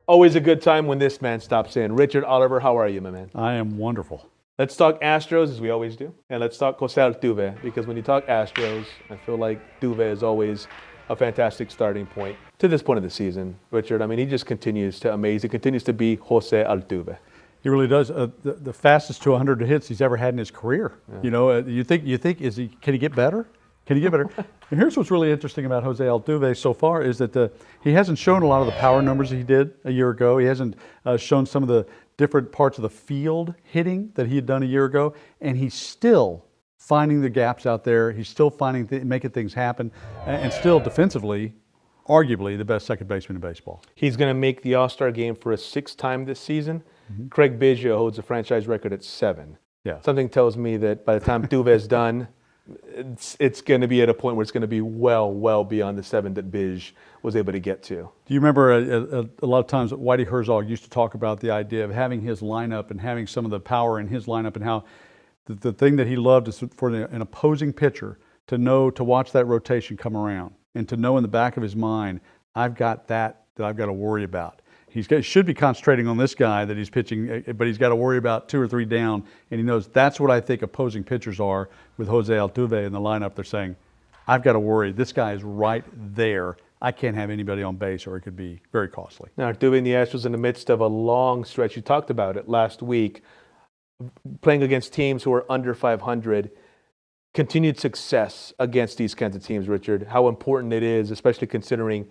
Always a good time when this man stops in. Richard Oliver, how are you, my man? I am wonderful. Let's talk Astros, as we always do, and let's talk Jose Altuve, because when you talk Astros, I feel like Altuve is always a fantastic starting point to this point of the season. Richard, I mean, he just continues to amaze. He continues to be Jose Altuve. He really does. The fastest to 100 hits he's ever had in his career. Yeah. You know, you think, can he get better? Can he get better? And here's what's really interesting about Jose Altuve so far is that he hasn't shown a lot of the power numbers he did a year ago. He hasn't shown some of the different parts of the field hitting that he had done a year ago, and he's still finding the gaps out there. He's still making things happen, and still defensively, arguably the best second baseman in baseball. He's going to make the All-Star game for a sixth time this season. Mm-hmm. Craig Biggio holds the franchise record at 7. Yeah. Something tells me that by the time Altuve is done, it's going to be at a point where it's going to be well beyond the 7 that Biggio was able to get to. Do you remember a lot of times Whitey Herzog used to talk about the idea of having his lineup and having some of the power in his lineup, and how the thing that he loved is for an opposing pitcher to watch that rotation come around and to know in the back of his mind, I've got that I've got to worry about. He should be concentrating on this guy that he's pitching, but he's got to worry about 2 or 3 down, and he knows that's what I think opposing pitchers are with Jose Altuve in the lineup. They're saying, I've got to worry. This guy is right there. I can't have anybody on base, or it could be very costly. Now, Altuve and the Astros in the midst of a long stretch. You talked about it last week, playing against teams who are under 500. Continued success against these kinds of teams, Richard. How important it is, especially considering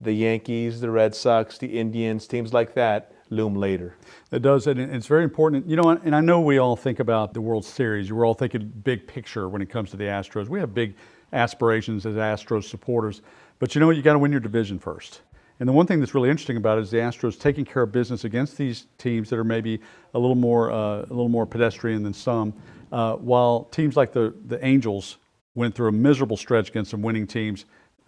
the Yankees, the Red Sox, the Indians, teams like that loom later. It does, and it's very important. You know, and I know we all think about the World Series. We're all thinking big picture when it comes to the Astros. We have big aspirations as Astros supporters, but you know what? You got to win your division first. And the one thing that's really interesting about it is the Astros taking care of business against these teams that are maybe a little more pedestrian than some, while teams like the Angels went through a miserable stretch against some winning teams.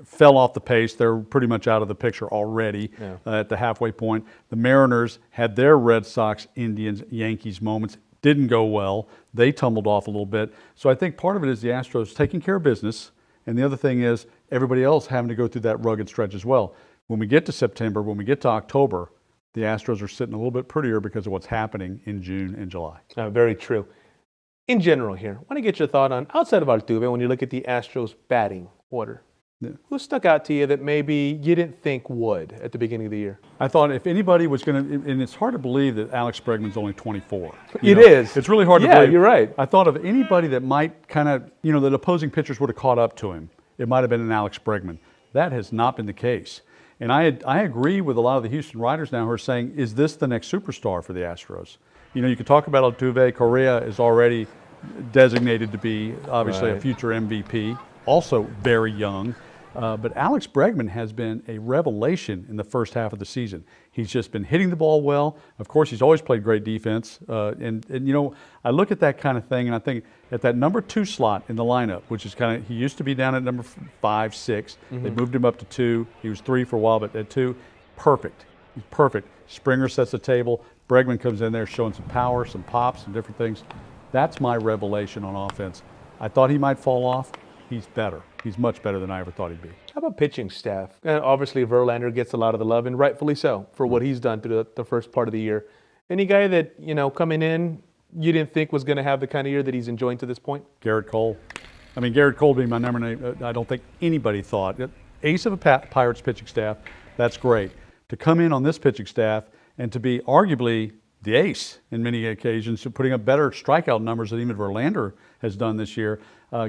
Fell off the pace. They're pretty much out of the picture already at the halfway point. The Mariners had their Red Sox, Indians, Yankees moments. Didn't go well. They tumbled off a little bit. So I think part of it is the Astros taking care of business, and the other thing is everybody else having to go through that rugged stretch as well. When we get to September, when we get to October, the Astros are sitting a little bit prettier because of what's happening in June and July. Very true. In general here, I want to get your thought on, outside of Altuve, when you look at the Astros batting order. Yeah. Who stuck out to you that maybe you didn't think would at the beginning of the year? I thought if anybody was going to, and it's hard to believe that Alex Bregman's only 24. It is. It's really hard to believe. Yeah, you're right. I thought of anybody that might kind of, that opposing pitchers would have caught up to him. It might have been an Alex Bregman. That has not been the case. And I agree with a lot of the Houston writers now who are saying, is this the next superstar for the Astros? You could talk about Altuve. Correa is already designated to be, obviously, a future MVP. Also very young. But Alex Bregman has been a revelation in the first half of the season. He's just been hitting the ball well. Of course, he's always played great defense. And I look at that kind of thing, and I think at that number 2 slot in the lineup, which is he used to be down at number 5, 6. Mm-hmm. They moved him up to 2. He was 3 for a while, but at 2, perfect. He's perfect. Springer sets the table. Bregman comes in there showing some power, some pops, some different things. That's my revelation on offense. I thought he might fall off. He's better. He's much better than I ever thought he'd be. How about pitching staff? Obviously, Verlander gets a lot of the love, and rightfully so, for what he's done through the first part of the year. Any guy that, coming in, you didn't think was going to have the kind of year that he's enjoying to this point? Garrett Cole. Garrett Cole being my number 9, I don't think anybody thought. Ace of a Pirates pitching staff, that's great. To come in on this pitching staff and to be arguably the ace in many occasions, putting up better strikeout numbers than even Verlander has done this year.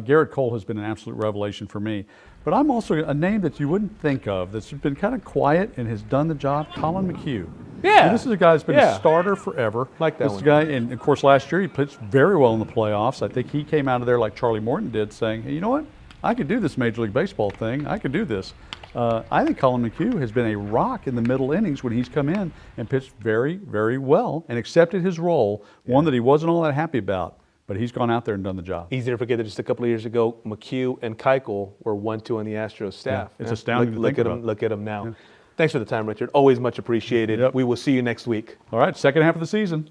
Garrett Cole has been an absolute revelation for me. But I'm also a name that you wouldn't think of that's been kind of quiet and has done the job, Colin McHugh. Yeah. And this is a guy that's been a starter forever. Like that this one. Guy, and of course last year he pitched very well in the playoffs. I think he came out of there like Charlie Morton did, saying, hey, you know what? I could do this Major League Baseball thing. I could do this. I think Colin McHugh has been a rock in the middle innings when he's come in and pitched very, very well and accepted his role, one that he wasn't all that happy about. But he's gone out there and done the job. Easy to forget that just a couple of years ago, McHugh and Keuchel were 1-2 on the Astros staff. Yeah, it's astounding to think about. Look at him now. Yeah. Thanks for the time, Richard. Always much appreciated. Yep. We will see you next week. All right, second half of the season.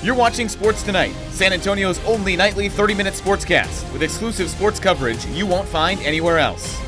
You're watching Sports Tonight, San Antonio's only nightly 30-minute sportscast with exclusive sports coverage you won't find anywhere else.